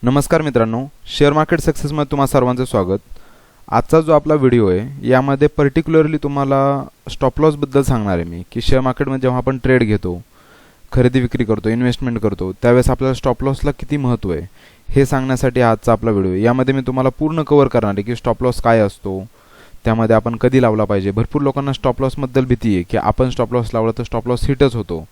नमस्कार मित्रांनो, share market सक्सेसमध्ये तुम्हा सर्वांचं स्वागत. आजचा जो आपला व्हिडिओ आहे यामध्ये पर्टिक्युलरली तुम्हाला स्टॉप लॉसबद्दल सांगणार आहे मी की शेअर मार्केटमध्ये जेव्हा आपण ट्रेड घेतो, खरेदी विक्री करतो, इन्व्हेस्टमेंट करतो, त्यावेळेस आपल्याला स्टॉप लॉसला किती महत्त्व आहे हे सांगण्यासाठी आजचा आपला व्हिडिओ आहे. यामध्ये मी तुम्हाला पूर्ण कव्हर करणार आहे की स्टॉप लॉस काय असतो, त्यामध्ये आपण कधी लावला पाहिजे. भरपूर लोकांना स्टॉप लॉसबद्दल भीती आहे की आपण स्टॉप लॉस लावला तर स्टॉप लॉस हिटच होतो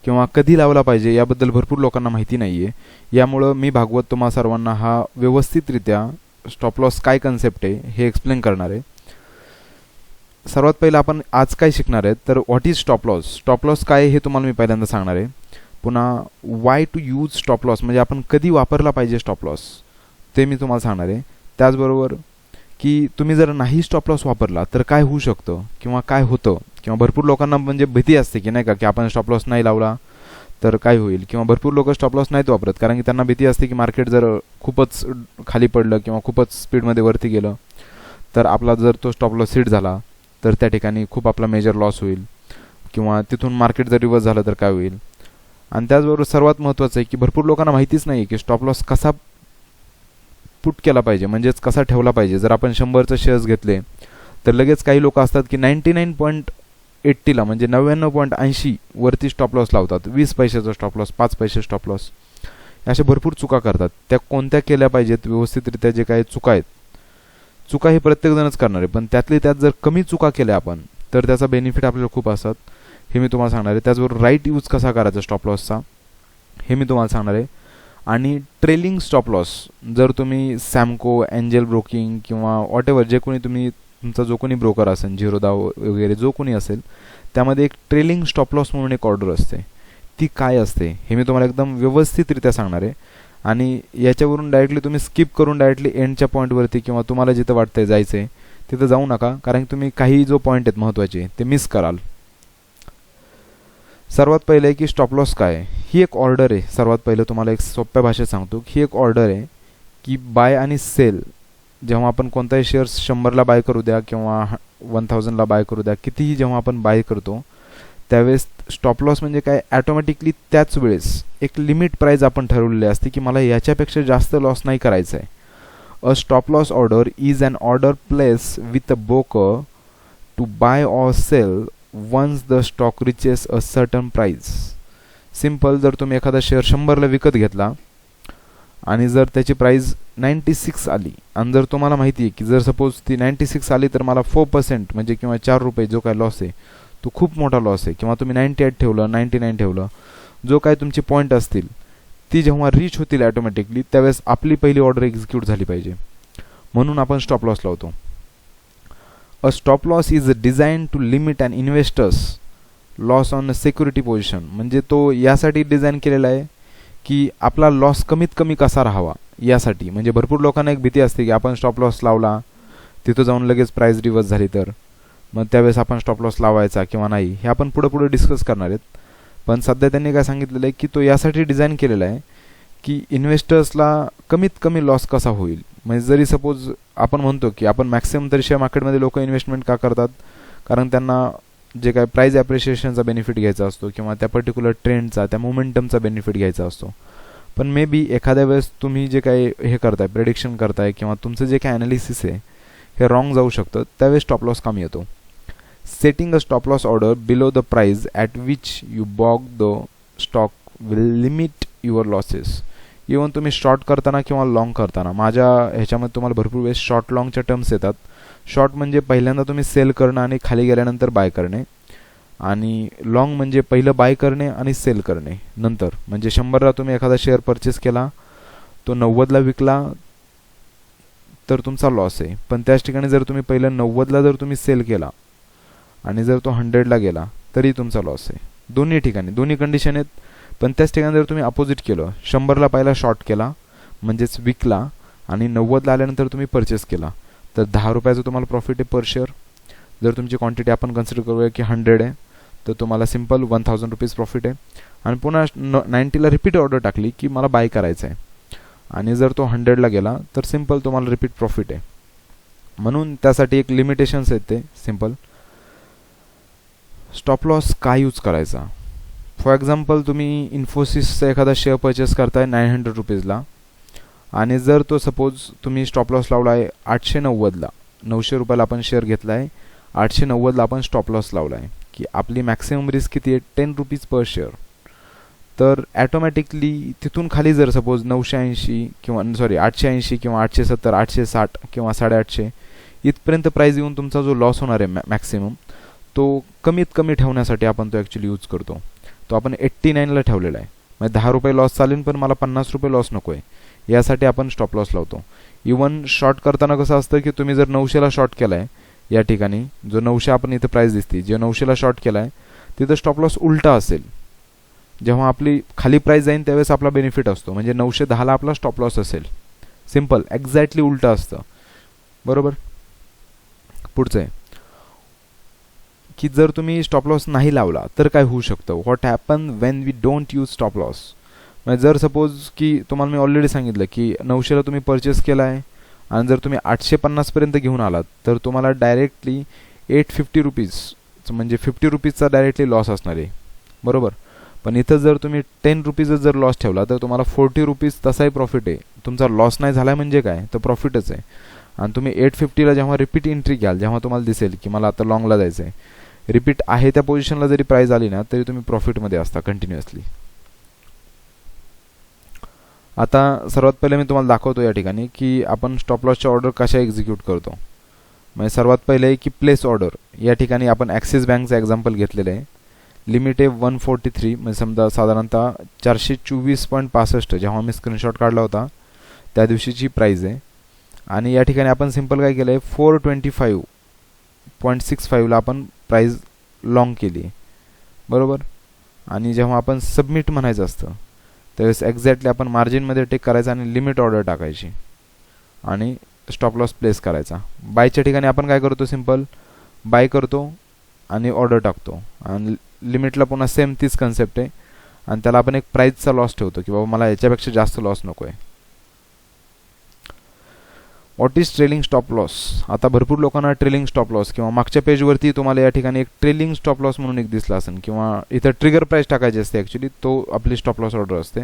किंवा कधी लावला पाहिजे याबद्दल भरपूर लोकांना माहिती नाही आहे. यामुळं मी भागवत तुम्हा सर्वांना हा व्यवस्थितरित्या स्टॉप लॉस काय कन्सेप्ट आहे हे एक्सप्लेन करणार आहे. सर्वात पहिलं आपण आज काय शिकणार आहे तर what is stop loss. Stop loss काय हे तुम्हाला मी पहिल्यांदा सांगणार आहे. पुन्हा why to use stop loss म्हणजे आपण कधी वापरला पाहिजे स्टॉप लॉस ते मी तुम्हाला सांगणार आहे. त्याचबरोबर की तुम्ही जर नाही स्टॉप लॉस वापरला तर काय होऊ शकतं किंवा काय होतं, किंवा भरपूर लोकांना म्हणजे भीती असते की नाही का की आपण स्टॉप लॉस नाही लावला तर काय होईल, किंवा भरपूर लोक स्टॉप लॉस नाहीत वापरत कारण की त्यांना भीती असते की मार्केट जर खूपच खाली पडलं किंवा खूपच स्पीडमध्ये वरती गेलं तर आपला जर तो स्टॉप लॉस हिट झाला तर त्या ठिकाणी खूप आपला मेजर लॉस होईल, किंवा तिथून मार्केट जर रिव्हर्स झालं तर काय होईल. आणि त्याचबरोबर सर्वात महत्त्वाचं आहे की भरपूर लोकांना माहितीच नाही की स्टॉप लॉस कसा पुट केला पाहिजे, म्हणजेच कसा ठेवला पाहिजे. जर आपण 100चे शेअर्स घेतले तर लगेच काही लोक असतात की 99.80ला म्हणजे 99.80 वरती स्टॉप लॉस लावतात. 20 पैशाचा स्टॉप लॉस, 5 पैसे स्टॉप लॉस, अशा भरपूर चुका करतात. त्या कोणत्या केल्या पाहिजेत व्यवस्थितरित्या. जे काही चुका आहेत, चुका हे प्रत्येकजणच करणार आहे, पण त्यातली त्यात जर कमी चुका केल्या आपण तर त्याचा बेनिफिट आपल्याला खूप असतात हे मी तुम्हाला सांगणार आहे. त्याचबरोबर राईट यूज कसा करायचा स्टॉप लॉसचा हे मी तुम्हाला सांगणार आहे. आणि ट्रेलिंग स्टॉप लॉस, जर तुम्ही सॅमको, एंजल ब्रोकिंग किंवा वॉटेवर जे कोणी तुम्ही तुमचा जो कोणी ब्रोकर असेल, झिरोदा वगैरे जो कोणी असेल, त्यामध्ये एक ट्रेलिंग स्टॉप लॉस म्हणून एक ऑर्डर असते. ती काय असते हे मी तुम्हाला एकदम व्यवस्थितरित्या सांगणार आहे. आणि याच्यावरून डायरेक्टली तुम्ही स्किप करून डायरेक्टली एंडच्या पॉईंटवरती किंवा तुम्हाला जिथं वाटतंय जायचं आहे तिथं जाऊ नका, कारण तुम्ही काही जो पॉईंट आहेत महत्त्वाचे ते मिस कराल. सर्वात पहिलं आहे की स्टॉप लॉस काय आहे. ही एक ऑर्डर आहे. सर्वात पहिलं तुम्हाला एक सोप्या भाषेत सांगतो की ही एक ऑर्डर आहे की बाय आणि सेल. जेव्हा आपण कोणताही शेअर्स 100ला बाय करू द्या किंवा 1000ला बाय करू द्या, कितीही जेव्हा आपण बाय करतो त्यावेळेस स्टॉप लॉस म्हणजे काय, ॲटोमॅटिकली त्याच वेळेस एक लिमिट प्राईज आपण ठरवलेली असते की मला याच्यापेक्षा जास्त लॉस नाही करायचं आहे. A stop loss order is an order place with a broker to buy or sell once the stock reaches a certain price. Simple, जर तुम्ही एखादा शेअर 100ला विकत घेतला आणि जर त्याची प्राईज 96 आली आणि जर तुम्हाला माहिती आहे की जर सपोज ती 96 आली तर मला 4% म्हणजे किंवा 4 रुपये जो काय लॉस आहे तो खूप मोठा लॉस आहे, किंवा तुम्ही 98 ठेवलं, 99 ठेवलं, जो काय तुमची पॉईंट असतील ती जेव्हा रीच होतील ॲटोमॅटिकली त्यावेळेस आपली पहिली ऑर्डर एक्झिक्यूट झाली पाहिजे, म्हणून आपण स्टॉप लॉस लावतो. A stop loss is designed to limit an investor's loss on a security position. म्हणजे तो यासाठी डिझाईन केलेला आहे की आपला लॉस कमीत कमी कसा राहावा यासाठी. म्हणजे भरपूर लोकांना एक भीती असते की आपण स्टॉप लॉस लावला, तिथं जाऊन लगेच प्राईस रिव्हर्स झाली तर मग त्यावेळेस आपण स्टॉप लॉस लावायचा किंवा नाही, हे आपण पुढे डिस्कस करणार आहेत. पण सध्या त्यांनी काय सांगितलेलं आहे की तो यासाठी डिझाईन केलेला आहे की इन्व्हेस्टर्सला कमीत कमी लॉस कसा होईल. म्हणजे जरी सपोज आपण म्हणतो की आपण मॅक्सिमम तरी शेअर मार्केटमध्ये लोक इन्व्हेस्टमेंट का करतात, कारण त्यांना जे काय प्राईज ॲप्रिशिएशनचा बेनिफिट घ्यायचा असतो किंवा त्या पर्टिक्युलर ट्रेंडचा, त्या मोमेंटमचा बेनिफिट घ्यायचा असतो. पण मे बी एखाद्या वेळेस तुम्ही जे काही हे करताय, प्रेडिक्शन करताय किंवा तुमचं जे काही ॲनालिसिस आहे हे रॉंग जाऊ शकतं, त्यावेळेस स्टॉप लॉस कामी येतो. Setting a stop loss order below the price at which you bought the stock will limit your losses. Even तुम्ही शॉर्ट करताना किंवा लाँग करताना, माझ्या ह्याच्यामध्ये तुम्हाला भरपूर वेळेस शॉर्ट लाँगच्या टर्म्स येतात. शॉर्ट म्हणजे पहिल्यांदा तुम्ही सेल करणं आणि खाली गेल्यानंतर बाय करणे, आणि लाँग म्हणजे पहिलं बाय करणे आणि सेल करणे नंतर. म्हणजे 100ला तुम्ही एखादा शेअर परचेस केला, तो 90ला विकला तर तुमचा लॉस आहे. पण त्याच ठिकाणी जर तुम्ही पहिलं 90ला जर तुम्ही सेल केला आणि जर तो 100ला गेला तरी तुमचा लॉस आहे. दोन्ही ठिकाणी दोन्ही कंडिशन आहेत. पण त्याच ठिकाणी जर तुम्ही अपोजिट केलं, 100ला पहिला शॉर्ट केला म्हणजेच विकला आणि 90ला आल्यानंतर तुम्ही परचेस केला तर 10 रुपयाचं तुम्हाला प्रॉफिट आहे पर शेअर. जर तुमची क्वांटिटी आपण कन्सिडर करूया की 100 आहे तर तुम्हाला सिम्पल 1000 रुपीज प्रॉफिट आहे. आणि पुन्हा 90ला रिपीट ऑर्डर टाकली की मला बाय करायचं आहे आणि जर तो 100ला गेला तर सिम्पल तुम्हाला रिपीट प्रॉफिट आहे. म्हणून त्यासाठी एक लिमिटेशन्स आहेत. ते सिम्पल स्टॉप लॉस काय यूज करायचा. फॉर एक्झाम्पल तुम्ही इन्फोसिसचा एखादा शेअर परचेस करताय 900 रुपीजला आणि जर तो सपोज तुम्ही स्टॉप लॉस लावला आहे 890ला, 900 रुपयाला आपण शेअर घेतला आहे, 890ला आपण स्टॉप लॉस लावला आहे, की आपली मॅक्सिमम रिस्क किती आहे 10 रुपीज पर शेअर. तर ॲटोमॅटिकली तिथून खाली जर सपोज 980 किंवा 880 किंवा 870, 860 किंवा 850 इथपर्यंत प्राईज येऊन तुमचा जो लॉस होणार आहे मॅक्सिमम, तो कमीत कमी ठेवण्यासाठी आपण तो ॲक्च्युली यूज करतो. तो आपण 89ला ठेवलेला आहे. म्हणजे 10 रुपये लॉस चालेल, पण मला 50 रुपये लॉस नको आहे, यासाठी आपण स्टॉप लॉस लावतो. इवन शॉर्ट करताना कसं असतं की तुम्ही जर 900ला शॉर्ट केला आहे, या ठिकाणी जो 900 आपण इथं प्राईस दिसते, जे 900ला शॉर्ट केला आहे तिथं स्टॉप लॉस उलटा असेल. जेव्हा आपली खाली प्राईस जाईल त्यावेळेस आपला बेनिफिट असतो, म्हणजे 910ला आपला स्टॉप लॉस असेल. सिम्पल, एक्झॅक्टली उलटा असतं. बरोबर. पुढचं आहे की जर तुम्ही स्टॉप लॉस नाही लावला तर काय होऊ शकतं. What happen when we don't use stop loss. म्हणजे जर सपोज की तुम्हाला मी ऑलरेडी सांगितलं की 900ला तुम्ही परचेस केला आहे आणि जर तुम्ही 850पर्यंत घेऊन आलात तर तुम्हाला डायरेक्टली 850 रुपीज, म्हणजे 50 रुपीजचा डायरेक्टली लॉस असणार आहे. बरोबर. पण इथं जर तुम्ही 10 रुपीजच जर लॉस ठेवला तर तुम्हाला 40 रुपीज तसाही प्रॉफिट आहे. तुमचा लॉस नाही झाला म्हणजे काय, तर प्रॉफिटच आहे. आणि तुम्ही 850ला जेव्हा रिपीट एंट्री घ्याल, जेव्हा तुम्हाला दिसेल की मला आता लॉंगला जायचं आहे, रिपीट आहे त्या पोझिशनला जरी प्राईज आली ना तरी तुम्ही प्रॉफिटमध्ये असता कंटिन्युअसली. आता सर्वात पहिले मी तुम्हाला दाखवतो या ठिकाणी की आपण स्टॉप लॉसच्या ऑर्डर कशा एक्झिक्यूट करतो. म्हणजे सर्वात पहिले आहे की प्लेस ऑर्डर. या ठिकाणी आपण ॲक्सिस बँकचं एक्झाम्पल घेतलेलं आहे. लिमिट आहे 143, म्हणजे समजा साधारणतः 424.65 जेव्हा मी स्क्रीनशॉट काढला होता त्या दिवशीची प्राईज आहे. आणि या ठिकाणी आपण सिम्पल काय केलं आहे 425.65ला आपण प्राईज लॉंग केली आहे. बरोबर. आणि जेव्हा आपण सबमिट म्हणायचं असतं त्यावेळेस एक्झॅक्टली आपण मार्जिनमध्ये टेक करायचं आणि लिमिट ऑर्डर टाकायची आणि स्टॉप लॉस प्लेस करायचा. बायच्या ठिकाणी आपण काय करतो, सिम्पल बाय करतो आणि ऑर्डर टाकतो. आणि लिमिटला पुन्हा सेम तीच कन्सेप्ट आहे आणि त्याला आपण एक प्राईजचा लॉस ठेवतो की बाबा मला याच्यापेक्षा जास्त लॉस नको आहे. What is trailing stop loss. आता भरपूर लोकांना ट्रेलिंग स्टॉप लॉस किंवा मागच्या पेजवरती तुम्हाला या ठिकाणी एक ट्रेलिंग स्टॉप लॉस म्हणून एक दिसला असेल किंवा इथं ट्रिगर प्राईस टाकायची असते ॲक्च्युली, तो आपली स्टॉप लॉस ऑर्डर असते.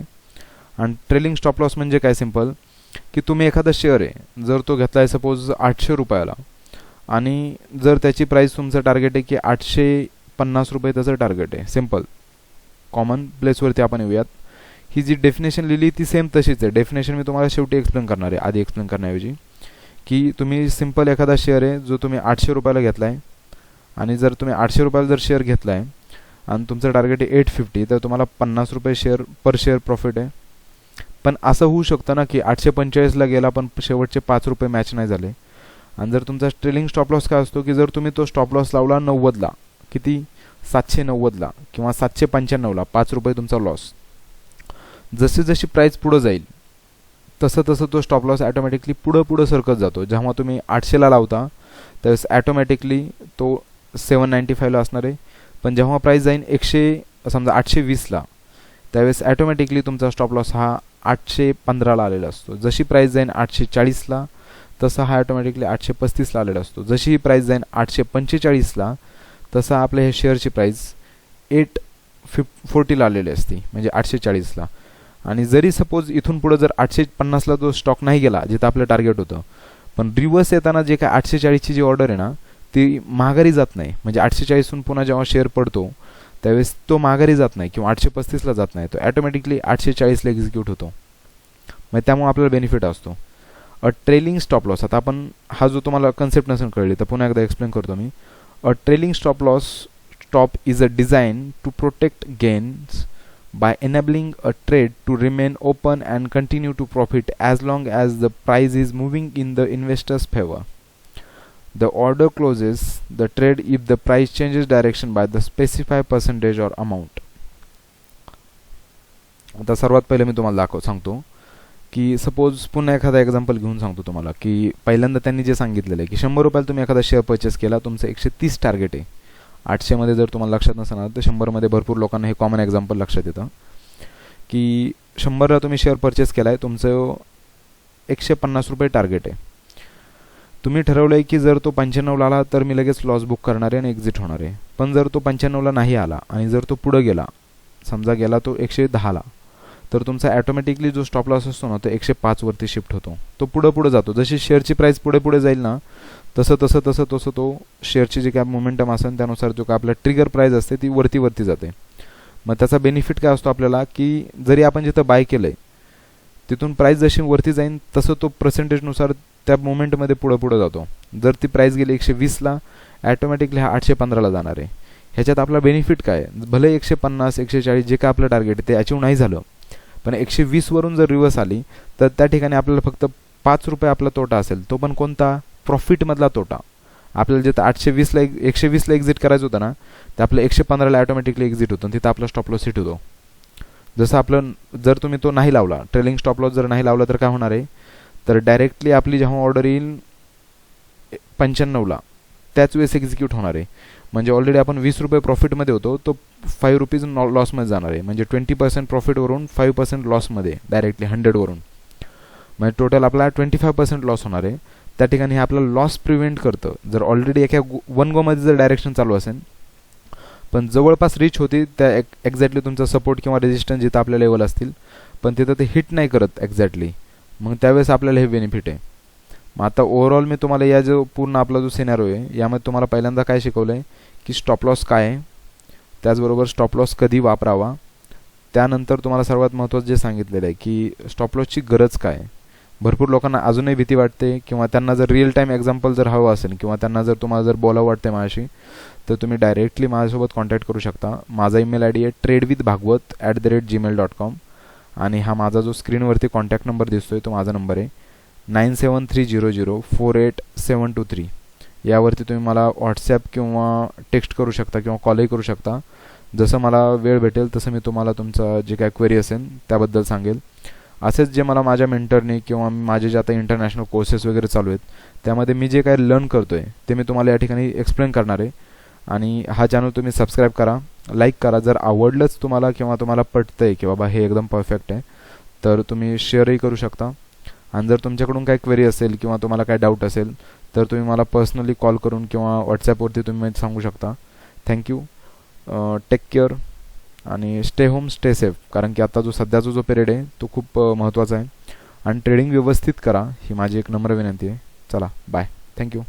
आणि ट्रेलिंग स्टॉप लॉस म्हणजे काय, सिम्पल की तुम्ही एखादा शेअर आहे जर तो घेतला आहे सपोज 800 रुपयाला आणि जर त्याची प्राईस तुमचं टार्गेट आहे की 850 रुपये त्याचं टार्गेट आहे. सिम्पल कॉमन प्लेसवरती आपण येऊयात. ही जी डेफिनेशन लिहिली ती सेम तशीच आहे. डेफिनेशन मी तुम्हाला शेवटी एक्सप्लेन करणार आहे, आधी एक्सप्लेन करण्याऐवजी. की तुम्ही सिम्पल एखादा शेअर आहे जो तुम्ही 800 रुपयाला घेतला आहे आणि जर तुम्ही 800 रुपयाला जर शेअर घेतला आहे आणि तुमचं टार्गेट आहे 850, तर तुम्हाला 50 रुपये शेअर पर शेअर प्रॉफिट आहे. पण असं होऊ शकतं ना की 845ला गेला पण शेवटचे 5 रुपये मॅच नाही झाले. आणि जर तुमचा ट्रेलिंग स्टॉप लॉस काय असतो की जर तुम्ही तो स्टॉप लॉस लावला 90ला, किती 790ला किंवा 795ला, 5 रुपये तुमचा लॉस. जशी जशी प्राईस पुढं जाईल तसं तसं तो स्टॉप लॉस ॲटोमॅटिकली पुढं सरकत जातो. जेव्हा तुम्ही 800ला लावता त्यावेळेस ॲटोमॅटिकली तो 795ला असणार आहे. पण जेव्हा प्राईस जाईल समजा 820ला, त्यावेळेस ॲटोमॅटिकली तुमचा स्टॉप लॉस हा 815ला आलेला असतो. जशी प्राईस जाईल 840ला तसा हा ॲटोमॅटिकली 835ला आलेला असतो. जशी ही प्राईस जाईल 845ला तसा आपल्या हे शेअरची प्राईस 840ला आलेली असते, म्हणजे 840ला. आणि जरी सपोज इथून पुढं जर 850ला तो स्टॉक नाही गेला जिथं आपलं टार्गेट होतं, पण रिव्हर्स येताना जे काय 840ची जी ऑर्डर आहे ना ती माघारी जात नाही. म्हणजे 840हून पुन्हा जेव्हा शेअर पडतो त्यावेळेस तो माघारी जात नाही किंवा 835ला जात नाही, तो ॲटोमॅटिकली 840ला एक्झिक्यूट होतो. मग त्यामुळे आपल्याला बेनिफिट असतो. अ ट्रेलिंग स्टॉप लॉस. आता आपण हा जो तुम्हाला कन्सेप्ट नसेल कळली तर पुन्हा एकदा एक्सप्लेन करतो मी. A trailing stop loss stop is a design to protect gains by enabling a trade to remain open and continue to profit as long as the price is moving in the investor's favor. The order closes the trade if the price changes direction by the specified percentage or amount. आता सर्वात पहिले मी तुम्हाला सांगतो की suppose पुन्हा एखादा example घेऊन सांगतो तुम्हाला की पहिल्यांदा त्यांनी जे सांगितलेलं आहे की 100 रुपयाला तुम्ही एखादा शेअर परचेस केला, तुमचं 130 टार्गेट आहे. 800मध्ये जर तुम्हाला लक्षात नसणार तर 100मध्ये भरपूर लोकांना हे कॉमन एक्झाम्पल लक्षात येतं की 100ला तुम्ही शेअर परचेस केला आहे, तुमचं 150 रुपये टार्गेट आहे. तुम्ही ठरवलं आहे की जर तो 95ला आला तर मी लगेच लॉस बुक करणार आहे आणि एक्झिट होणार आहे. पण जर तो 95ला नाही आला आणि जर तो पुढं गेला, समजा गेला तो 110ला, तर तुमचा ॲटोमॅटिकली जो स्टॉप लॉस असतो ना तो 105 वरती शिफ्ट होतो. तो पुढे जातो. जशी शेअरची प्राईस पुढे जाईल ना तसं तो शेअरची जी काय मोमेंटम असेल त्यानुसार जो काय आपला ट्रिगर प्राईस असते ती वरती जाते. मग त्याचा बेनिफिट काय असतो आपल्याला, की जरी आपण जिथं बाय केलं आहे तिथून प्राईस जशी वरती जाईन तसं तो पर्सेंटेजनुसार त्या मोमेंटमध्ये पुढे जातो. जर ती प्राईस गेली 120ला, ॲटोमॅटिकली हा 815ला जाणार आहे. ह्याच्यात आपला बेनिफिट काय, भले 150 140 जे काय आपलं टार्गेट आहे ते अचीव नाही झालं, पण 120 वरून जर रिव्हर्स आली तर त्या ठिकाणी आपल्याला फक्त 5 रुपये आपला तोटा असेल. तो पण कोणता, प्रॉफिटमधला तोटा. आपल्याला जिथं 120ला एक्झिट करायचं होतं ना तर आपलं 115ला ॲटोमॅटिकली एक्झिट होतं. तिथं आपला स्टॉप लॉस हिट होतो. जसं आपलं जर तुम्ही तो नाही लावला, ट्रेलिंग स्टॉप लॉस जर नाही लावला तर काय होणार आहे, तर डायरेक्टली आपली जेव्हा ऑर्डर येईल 95ला त्याच वेळेस एक्झिक्यूट होणार आहे. म्हणजे ऑलरेडी आपण 20 रुपये प्रॉफिटमध्ये होतो, तो 5 रुपीज लॉसमध्ये जाणार आहे. म्हणजे 20% प्रॉफिटवरून 5% लॉसमध्ये डायरेक्टली 100वरून, म्हणजे टोटल आपला 25% लॉस होणार आहे. त्या ठिकाणी हे आपला लॉस प्रिव्हेंट करतं. जर ऑलरेडी एका 1 गोमध्ये जर डायरेक्शन चालू असेल पण जवळपास रीच होती त्या एक्झॅक्टली तुमचा सपोर्ट किंवा रेजिस्टन्स जिथं आपल्या लेवल असतील, पण तिथं ते हिट नाही करत एक्झॅक्टली, मग त्यावेळेस आपल्याला हे बेनिफिट आहे. मग आता ओव्हरऑल मी तुम्हाला या जो पूर्ण आपला जो सिनॅरिओ आहे यामध्ये तुम्हाला पहिल्यांदा काय शिकवलं आहे की स्टॉप लॉस काय आहे, त्याचबरोबर स्टॉप लॉस कधी वापरावा. त्यानंतर तुम्हाला सर्वात महत्त्वाचं जे सांगितलेलं आहे की स्टॉप लॉसची गरज काय आहे. भरपूर लोकांना अजूनही भीती वाटते, किंवा त्यांना जर रिअल टाईम एक्झाम्पल जर हवं असेल किंवा त्यांना जर तुम्हाला जर बोलावं वाटते माझ्याशी, तर तुम्ही डायरेक्टली माझ्यासोबत कॉन्टॅक्ट करू शकता. माझा ईमेल आय डी आहे tradewithbhagwat@gmail.com आणि हा माझा जो स्क्रीनवरती कॉन्टॅक्ट नंबर दिसतोय तो माझा नंबर आहे 9730048723. यावरती तुम्ही मला व्हॉट्सॲप किंवा टेक्स्ट करू शकता किंवा कॉलही करू शकता. जसं मला वेळ भेटेल तसं मी तुम्हाला तुमचं जे काय क्वेरी असेल त्याबद्दल सांगेल. असेच जे मला माझ्या मेंटरने किंवा माझे जे आता इंटरनॅशनल कोर्सेस वगैरे चालू आहेत त्यामध्ये मी जे काय लर्न करतो आहे ते मी तुम्हाला या ठिकाणी एक्सप्लेन करणार आहे. आणि हा चॅनल तुम्ही सबस्क्राईब करा, लाईक करा. जर आवडलंच तुम्हाला किंवा तुम्हाला पटतं आहे की बाबा हे एकदम परफेक्ट आहे तर तुम्ही शेअरही करू शकता. आणि जर तुमच्याकडून काही क्वेरी असेल किंवा तुम्हाला काही डाऊट असेल तर तुम्ही मला पर्सनली कॉल करून किंवा व्हॉट्सॲपवरती तुम्ही सांगू शकता. थँक्यू. टेक केअर आणि स्टे होम, स्टे सेफ. कारण की आता जो सध्याचा जो पिरियड आहे तो खूप महत्त्वाचा आहे. आणि ट्रेडिंग व्यवस्थित करा ही माझी एक नम्र विनंती आहे. चला बाय, थँक्यू.